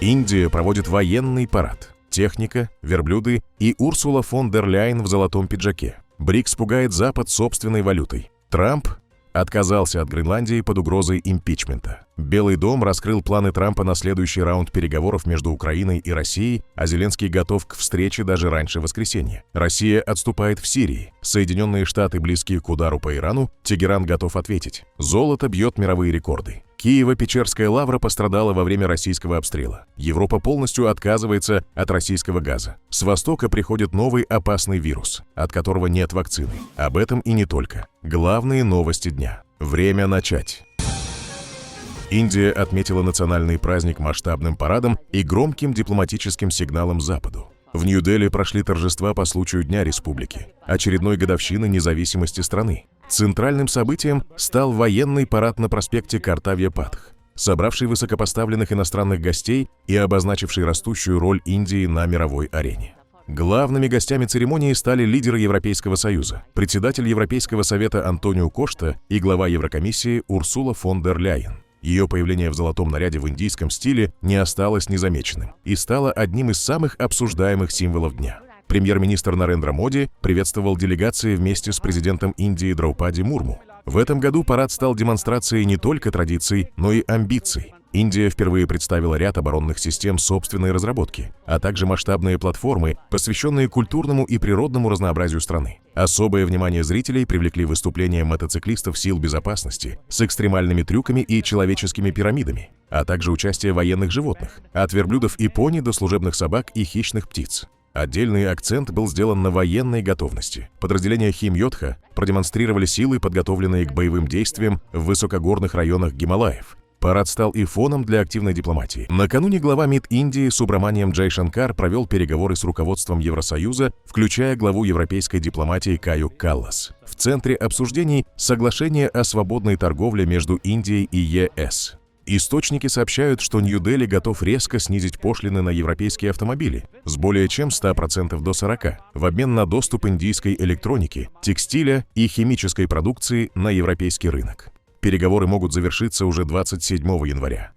Индия проводит военный парад. Техника, верблюды и Урсула фон дер Ляйен в золотом пиджаке. БРИКС пугает Запад собственной валютой. Трамп отказался от Гренландии под угрозой импичмента. Белый дом раскрыл планы Трампа на следующий раунд переговоров между Украиной и Россией, а Зеленский готов к встрече даже раньше воскресенья. Россия отступает в Сирии. Соединенные Штаты близки к удару по Ирану. Тегеран готов ответить. Золото бьет мировые рекорды. Киево-Печерская лавра пострадала во время российского обстрела. Европа полностью отказывается от российского газа. С востока приходит новый опасный вирус, от которого нет вакцины. Об этом и не только. Главные новости дня. Время начать. Индия отметила национальный праздник масштабным парадом и громким дипломатическим сигналом Западу. В Нью-Дели прошли торжества по случаю Дня Республики, очередной годовщины независимости страны. Центральным событием стал военный парад на проспекте Картавья-Патх, собравший высокопоставленных иностранных гостей и обозначивший растущую роль Индии на мировой арене. Главными гостями церемонии стали лидеры Европейского Союза, председатель Европейского совета Антонио Кошта и глава Еврокомиссии Урсула фон дер Ляйен. Ее появление в золотом наряде в индийском стиле не осталось незамеченным и стало одним из самых обсуждаемых символов дня. Премьер-министр Нарендра Моди приветствовал делегации вместе с президентом Индии Драупади Мурму. В этом году парад стал демонстрацией не только традиций, но и амбиций. Индия впервые представила ряд оборонных систем собственной разработки, а также масштабные платформы, посвященные культурному и природному разнообразию страны. Особое внимание зрителей привлекли выступления мотоциклистов сил безопасности с экстремальными трюками и человеческими пирамидами, а также участие военных животных, от верблюдов и пони до служебных собак и хищных птиц. Отдельный акцент был сделан на военной готовности. Подразделения Хим-Йодха продемонстрировали силы, подготовленные к боевым действиям в высокогорных районах Гималаев. Парад стал и фоном для активной дипломатии. Накануне глава МИД Индии Субраманиам Джайшанкар провел переговоры с руководством Евросоюза, включая главу европейской дипломатии Каю Каллас. В центре обсуждений соглашение о свободной торговле между Индией и ЕС. Источники сообщают, что Нью-Дели готов резко снизить пошлины на европейские автомобили с более чем 100% до 40% в обмен на доступ индийской электроники, текстиля и химической продукции на европейский рынок. Переговоры могут завершиться уже 27 января.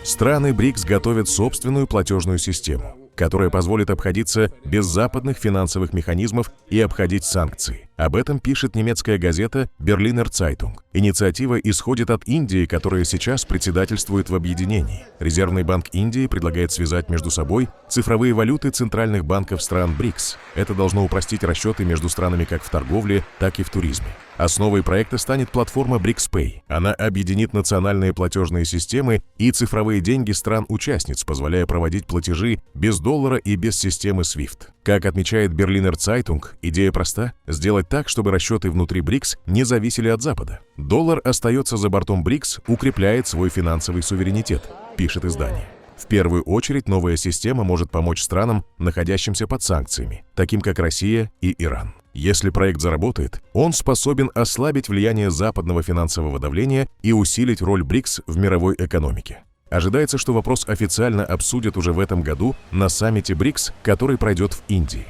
Страны БРИКС готовят собственную платежную систему, которая позволит обходиться без западных финансовых механизмов и обходить санкции. Об этом пишет немецкая газета Berliner Zeitung. Инициатива исходит от Индии, которая сейчас председательствует в объединении. Резервный банк Индии предлагает связать между собой цифровые валюты центральных банков стран БРИКС. Это должно упростить расчеты между странами как в торговле, так и в туризме. Основой проекта станет платформа BRICS-Pay. Она объединит национальные платежные системы и цифровые деньги стран-участниц, позволяя проводить платежи без доллара и без системы SWIFT. Как отмечает Berliner Zeitung, идея проста – сделать так, чтобы расчеты внутри БРИКС не зависели от Запада. Доллар остается за бортом БРИКС, укрепляет свой финансовый суверенитет, пишет издание. В первую очередь новая система может помочь странам, находящимся под санкциями, таким как Россия и Иран. Если проект заработает, он способен ослабить влияние западного финансового давления и усилить роль БРИКС в мировой экономике. Ожидается, что вопрос официально обсудят уже в этом году на саммите БРИКС, который пройдет в Индии.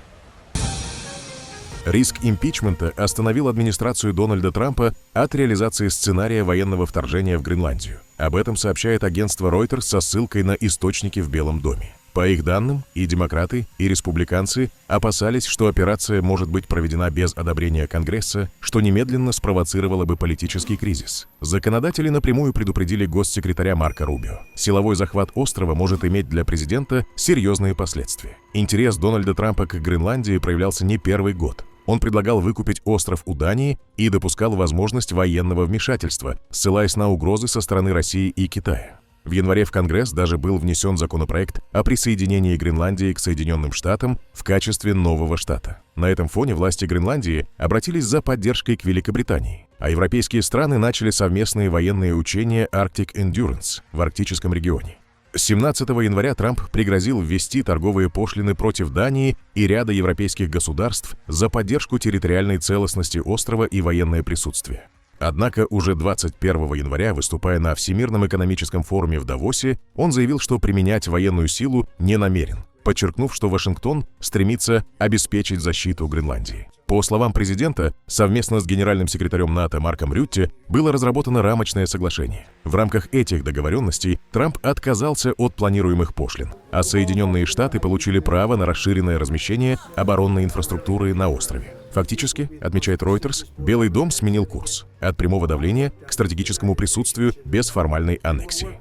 Риск импичмента остановил администрацию Дональда Трампа от реализации сценария военного вторжения в Гренландию. Об этом сообщает агентство Reuters со ссылкой на источники в Белом доме. По их данным, и демократы, и республиканцы опасались, что операция может быть проведена без одобрения Конгресса, что немедленно спровоцировало бы политический кризис. Законодатели напрямую предупредили госсекретаря Марко Рубио. Силовой захват острова может иметь для президента серьезные последствия. Интерес Дональда Трампа к Гренландии проявлялся не первый год. Он предлагал выкупить остров у Дании и допускал возможность военного вмешательства, ссылаясь на угрозы со стороны России и Китая. В январе в Конгресс даже был внесен законопроект о присоединении Гренландии к Соединенным Штатам в качестве нового штата. На этом фоне власти Гренландии обратились за поддержкой к Великобритании, а европейские страны начали совместные военные учения Arctic Endurance в арктическом регионе. 17 января Трамп пригрозил ввести торговые пошлины против Дании и ряда европейских государств за поддержку территориальной целостности острова и военное присутствие. Однако уже 21 января, выступая на Всемирном экономическом форуме в Давосе, он заявил, что применять военную силу не намерен, подчеркнув, что Вашингтон стремится обеспечить защиту Гренландии. По словам президента, совместно с генеральным секретарем НАТО Марком Рютте было разработано рамочное соглашение. В рамках этих договоренностей Трамп отказался от планируемых пошлин, а Соединенные Штаты получили право на расширенное размещение оборонной инфраструктуры на острове. Фактически, отмечает Reuters, Белый дом сменил курс от прямого давления к стратегическому присутствию без формальной аннексии.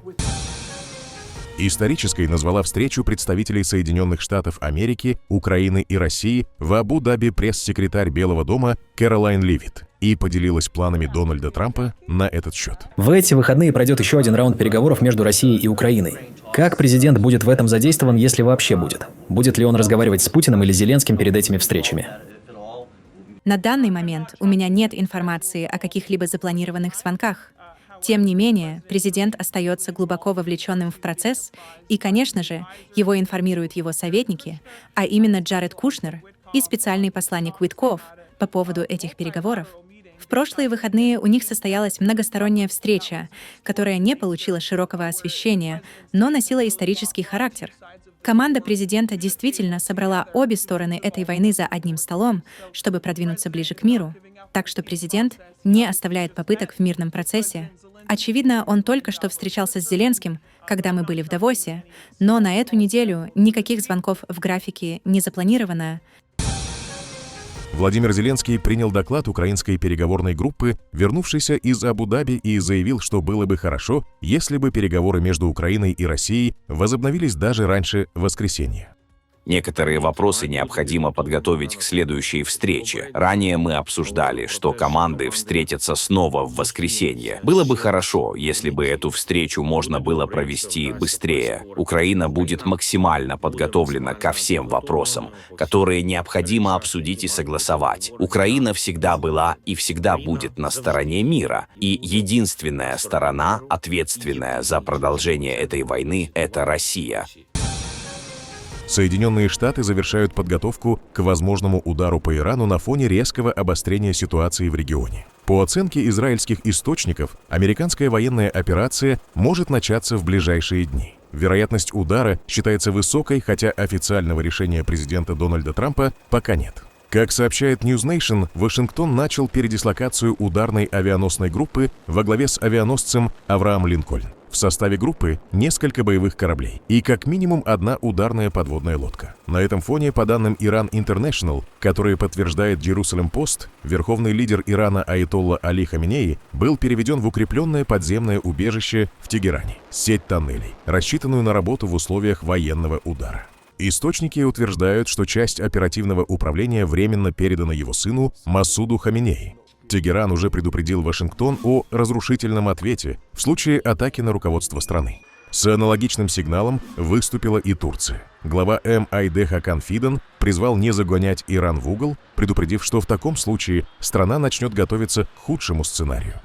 Исторической назвала встречу представителей Соединенных Штатов Америки, Украины и России в Абу-Даби пресс-секретарь Белого дома Кэролайн Левитт и поделилась планами Дональда Трампа на этот счет. В эти выходные пройдет еще один раунд переговоров между Россией и Украиной. Как президент будет в этом задействован, если вообще будет? Будет ли он разговаривать с Путиным или Зеленским перед этими встречами? На данный момент у меня нет информации о каких-либо запланированных звонках. Тем не менее, президент остается глубоко вовлеченным в процесс, и, конечно же, его информируют его советники, а именно Джаред Кушнер и специальный посланник Уиткофф по поводу этих переговоров. В прошлые выходные у них состоялась многосторонняя встреча, которая не получила широкого освещения, но носила исторический характер. Команда президента действительно собрала обе стороны этой войны за одним столом, чтобы продвинуться ближе к миру. Так что президент не оставляет попыток в мирном процессе. Очевидно, он только что встречался с Зеленским, когда мы были в Давосе, но на эту неделю никаких звонков в графике не запланировано. Владимир Зеленский принял доклад украинской переговорной группы, вернувшейся из Абу-Даби, и заявил, что было бы хорошо, если бы переговоры между Украиной и Россией возобновились даже раньше воскресенья. Некоторые вопросы необходимо подготовить к следующей встрече. Ранее мы обсуждали, что команды встретятся снова в воскресенье. Было бы хорошо, если бы эту встречу можно было провести быстрее. Украина будет максимально подготовлена ко всем вопросам, которые необходимо обсудить и согласовать. Украина всегда была и всегда будет на стороне мира, и единственная сторона, ответственная за продолжение этой войны, это Россия. Соединенные Штаты завершают подготовку к возможному удару по Ирану на фоне резкого обострения ситуации в регионе. По оценке израильских источников, американская военная операция может начаться в ближайшие дни. Вероятность удара считается высокой, хотя официального решения президента Дональда Трампа пока нет. Как сообщает News Nation, Вашингтон начал передислокацию ударной авианосной группы во главе с авианосцем «Авраам Линкольн». В составе группы несколько боевых кораблей и как минимум одна ударная подводная лодка. На этом фоне, по данным Iran International, которые подтверждает Jerusalem Post, верховный лидер Ирана аятолла Али Хаминеи был переведен в укрепленное подземное убежище в Тегеране, сеть тоннелей, рассчитанную на работу в условиях военного удара. Источники утверждают, что часть оперативного управления временно передана его сыну Масуду Хаминеи. Тегеран уже предупредил Вашингтон о разрушительном ответе в случае атаки на руководство страны. С аналогичным сигналом выступила и Турция. Глава МИД Хакан Фидан призвал не загонять Иран в угол, предупредив, что в таком случае страна начнет готовиться к худшему сценарию.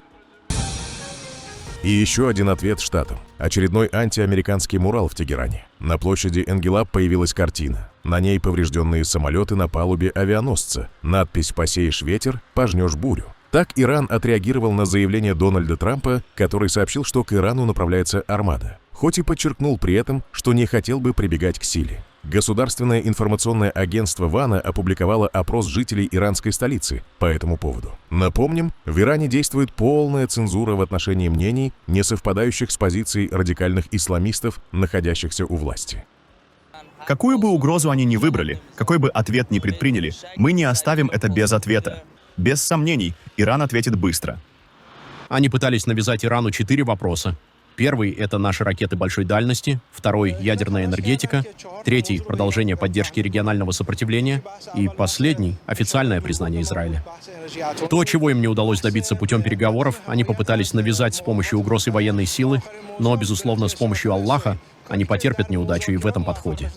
И еще один ответ штатам. Очередной антиамериканский мурал в Тегеране. На площади Энгелаб появилась картина. На ней поврежденные самолеты на палубе авианосца. Надпись «Посеешь ветер, пожнешь бурю». Так Иран отреагировал на заявление Дональда Трампа, который сообщил, что к Ирану направляется армада, хоть и подчеркнул при этом, что не хотел бы прибегать к силе. Государственное информационное агентство ВАНА опубликовало опрос жителей иранской столицы по этому поводу. Напомним, в Иране действует полная цензура в отношении мнений, не совпадающих с позицией радикальных исламистов, находящихся у власти. Какую бы угрозу они ни выбрали, какой бы ответ ни предприняли, мы не оставим это без ответа. Без сомнений, Иран ответит быстро. Они пытались навязать Ирану 4 вопроса. Первый — это наши ракеты большой дальности. Второй — ядерная энергетика. Третий — продолжение поддержки регионального сопротивления. И последний — официальное признание Израиля. То, чего им не удалось добиться путем переговоров, они попытались навязать с помощью угроз и военной силы, но, безусловно, с помощью Аллаха они потерпят неудачу и в этом подходе.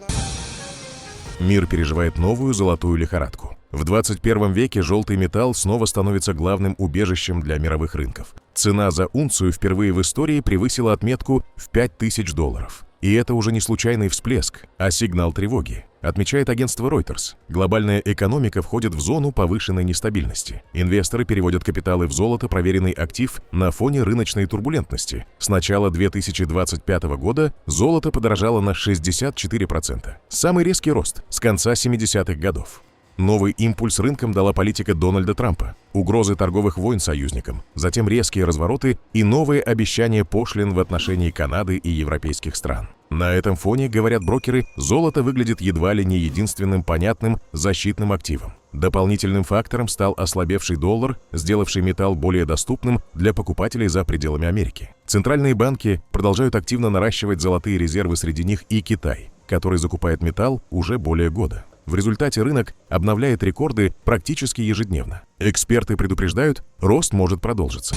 Мир переживает новую золотую лихорадку. В 21 веке желтый металл снова становится главным убежищем для мировых рынков. Цена за унцию впервые в истории превысила отметку в $5000. И это уже не случайный всплеск, а сигнал тревоги, отмечает агентство Reuters. Глобальная экономика входит в зону повышенной нестабильности. Инвесторы переводят капиталы в золото, проверенный актив, на фоне рыночной турбулентности. С начала 2025 года золото подорожало на 64%. Самый резкий рост с конца 70-х годов. Новый импульс рынкам дала политика Дональда Трампа, угрозы торговых войн союзникам, затем резкие развороты и новые обещания пошлин в отношении Канады и европейских стран. На этом фоне, говорят брокеры, золото выглядит едва ли не единственным понятным защитным активом. Дополнительным фактором стал ослабевший доллар, сделавший металл более доступным для покупателей за пределами Америки. Центральные банки продолжают активно наращивать золотые резервы, среди них и Китай, который закупает металл уже более года. В результате рынок обновляет рекорды практически ежедневно. Эксперты предупреждают, рост может продолжиться.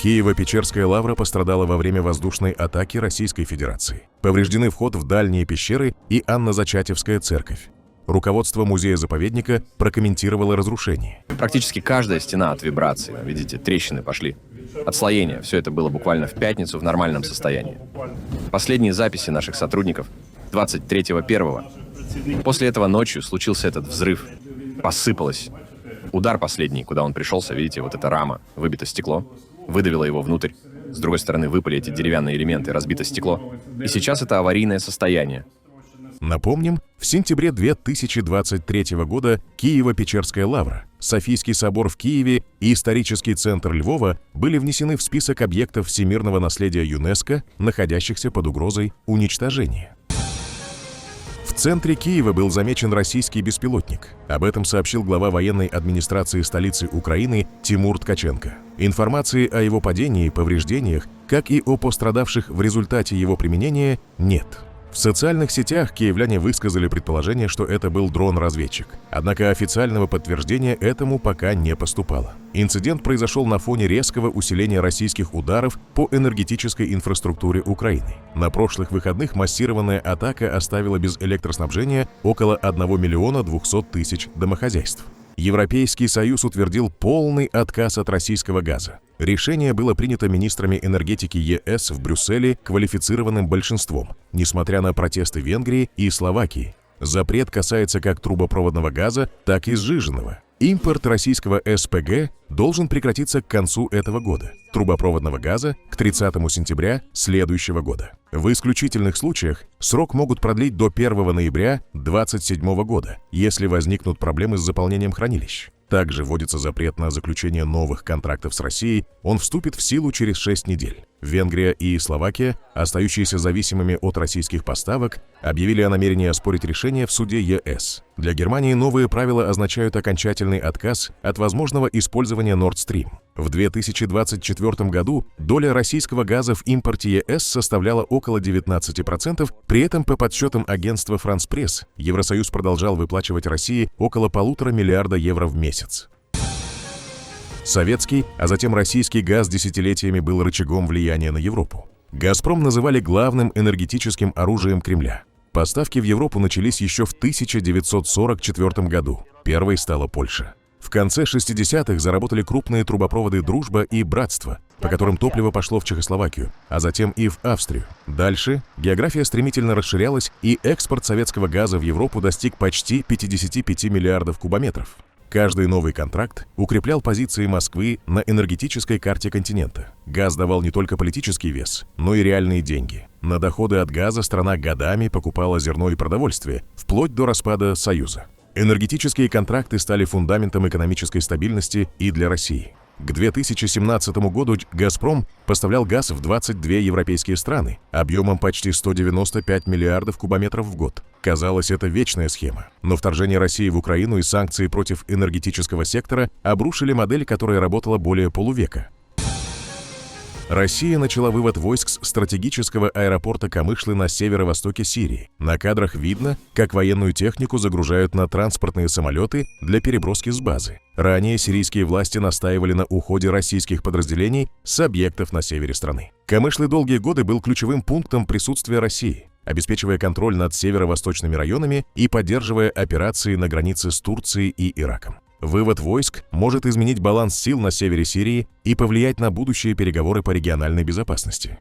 Киево-Печерская лавра пострадала во время воздушной атаки Российской Федерации. Повреждены вход в дальние пещеры и Анно-Зачатевская церковь. Руководство музея-заповедника прокомментировало разрушение. Практически каждая стена от вибрации. Видите, трещины пошли. Отслоение. Все это было буквально в пятницу в нормальном состоянии. Последние записи наших сотрудников 23.01. После этого ночью случился этот взрыв. Посыпалось. Удар последний, куда он пришелся, видите, вот эта рама, выбито стекло, выдавило его внутрь. С другой стороны выпали эти деревянные элементы, разбито стекло. И сейчас это аварийное состояние. Напомним, в сентябре 2023 года Киево-Печерская лавра, Софийский собор в Киеве и исторический центр Львова были внесены в список объектов всемирного наследия ЮНЕСКО, находящихся под угрозой уничтожения. В центре Киева был замечен российский беспилотник. Об этом сообщил глава военной администрации столицы Украины Тимур Ткаченко. Информации о его падении и повреждениях, как и о пострадавших в результате его применения, нет. В социальных сетях киевляне высказали предположение, что это был дрон-разведчик. Однако официального подтверждения этому пока не поступало. Инцидент произошел на фоне резкого усиления российских ударов по энергетической инфраструктуре Украины. На прошлых выходных массированная атака оставила без электроснабжения около 1 миллиона 200 тысяч домохозяйств. Европейский Союз утвердил полный отказ от российского газа. Решение было принято министрами энергетики ЕС в Брюсселе квалифицированным большинством, несмотря на протесты Венгрии и Словакии. Запрет касается как трубопроводного газа, так и сжиженного. Импорт российского СПГ должен прекратиться к концу этого года, трубопроводного газа к 30 сентября следующего года. В исключительных случаях срок могут продлить до 1 ноября 2027 года, если возникнут проблемы с заполнением хранилищ. Также вводится запрет на заключение новых контрактов с Россией, он вступит в силу через 6 недель. Венгрия и Словакия, остающиеся зависимыми от российских поставок, объявили о намерении оспорить решение в суде ЕС. Для Германии новые правила означают окончательный отказ от возможного использования Nord Stream. В 2024 году доля российского газа в импорте ЕС составляла около 19%, при этом по подсчетам агентства France Press Евросоюз продолжал выплачивать России около 1,5 миллиарда евро в месяц. Советский, а затем российский газ десятилетиями был рычагом влияния на Европу. «Газпром» называли главным энергетическим оружием Кремля. Поставки в Европу начались еще в 1944 году. Первой стала Польша. В конце 60-х заработали крупные трубопроводы «Дружба» и «Братство», по которым топливо пошло в Чехословакию, а затем и в Австрию. Дальше география стремительно расширялась, и экспорт советского газа в Европу достиг почти 55 миллиардов кубометров. Каждый новый контракт укреплял позиции Москвы на энергетической карте континента. Газ давал не только политический вес, но и реальные деньги. На доходы от газа страна годами покупала зерно и продовольствие, вплоть до распада Союза. Энергетические контракты стали фундаментом экономической стабильности и для России. К 2017 году «Газпром» поставлял газ в 22 европейские страны объемом почти 195 миллиардов кубометров в год. Казалось, это вечная схема. Но вторжение России в Украину и санкции против энергетического сектора обрушили модель, которая работала более полувека. Россия начала вывод войск с стратегического аэропорта Камышлы на северо-востоке Сирии. На кадрах видно, как военную технику загружают на транспортные самолеты для переброски с базы. Ранее сирийские власти настаивали на уходе российских подразделений с объектов на севере страны. Камышлы долгие годы был ключевым пунктом присутствия России, обеспечивая контроль над северо-восточными районами и поддерживая операции на границе с Турцией и Ираком. Вывод войск может изменить баланс сил на севере Сирии и повлиять на будущие переговоры по региональной безопасности.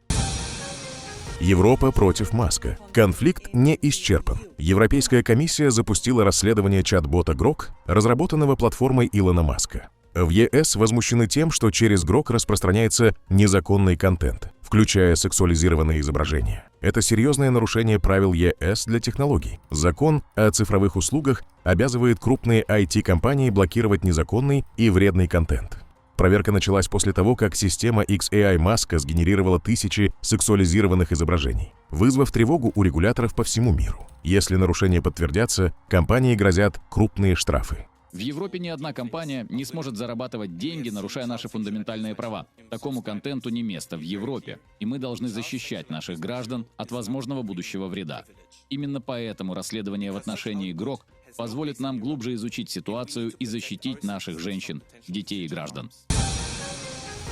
Европа против Маска. Конфликт не исчерпан. Европейская комиссия запустила расследование чат-бота Grok, разработанного платформой Илона Маска. В ЕС возмущены тем, что через ГРОК распространяется незаконный контент, включая сексуализированные изображения. Это серьезное нарушение правил ЕС для технологий. Закон о цифровых услугах обязывает крупные IT-компании блокировать незаконный и вредный контент. Проверка началась после того, как система XAI Маска сгенерировала тысячи сексуализированных изображений, вызвав тревогу у регуляторов по всему миру. Если нарушения подтвердятся, компании грозят крупные штрафы. В Европе ни одна компания не сможет зарабатывать деньги, нарушая наши фундаментальные права. Такому контенту не место в Европе, и мы должны защищать наших граждан от возможного будущего вреда. Именно поэтому расследование в отношении ГРОК позволит нам глубже изучить ситуацию и защитить наших женщин, детей и граждан.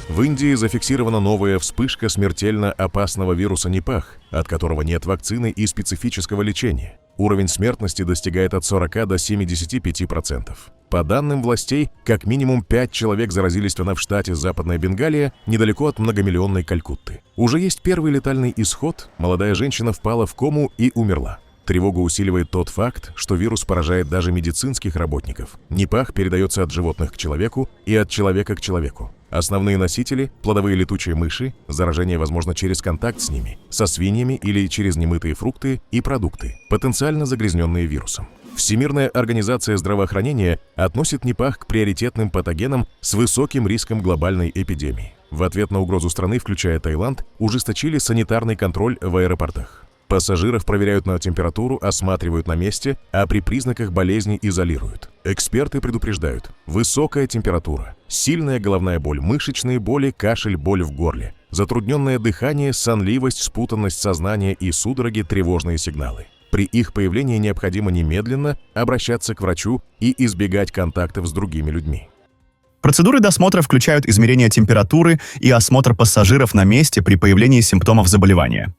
В Индии зафиксирована новая вспышка смертельно опасного вируса Нипах, от которого нет вакцины и специфического лечения. Уровень смертности достигает от 40 до 75%. По данным властей, как минимум 5 человек заразились в штате Западная Бенгалия, недалеко от многомиллионной Калькутты. Уже есть первый летальный исход, молодая женщина впала в кому и умерла. Тревогу усиливает тот факт, что вирус поражает даже медицинских работников. Нипах передается от животных к человеку и от человека к человеку. Основные носители – плодовые летучие мыши, заражение возможно через контакт с ними, со свиньями или через немытые фрукты и продукты, потенциально загрязненные вирусом. Всемирная организация здравоохранения относит Нипах к приоритетным патогенам с высоким риском глобальной эпидемии. В ответ на угрозу страны, включая Таиланд, ужесточили санитарный контроль в аэропортах. Пассажиров проверяют на температуру, осматривают на месте, а при признаках болезни изолируют. Эксперты предупреждают: высокая температура, сильная головная боль, мышечные боли, кашель, боль в горле, затрудненное дыхание, сонливость, спутанность сознания и судороги, тревожные сигналы. При их появлении необходимо немедленно обращаться к врачу и избегать контактов с другими людьми. Процедуры досмотра включают измерение температуры и осмотр пассажиров на месте при появлении симптомов заболевания.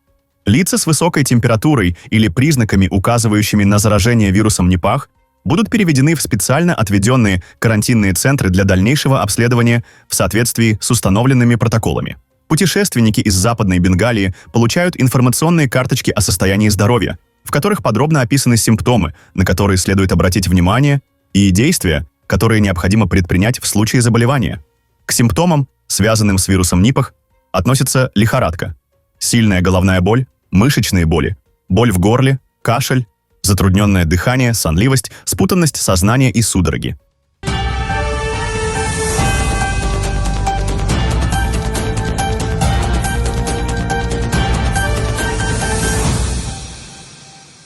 Лица с высокой температурой или признаками, указывающими на заражение вирусом Нипах, будут переведены в специально отведенные карантинные центры для дальнейшего обследования в соответствии с установленными протоколами. Путешественники из Западной Бенгалии получают информационные карточки о состоянии здоровья, в которых подробно описаны симптомы, на которые следует обратить внимание, и действия, которые необходимо предпринять в случае заболевания. К симптомам, связанным с вирусом Нипах, относятся лихорадка, сильная головная боль, мышечные боли, боль в горле, кашель, затрудненное дыхание, сонливость, спутанность сознания и судороги.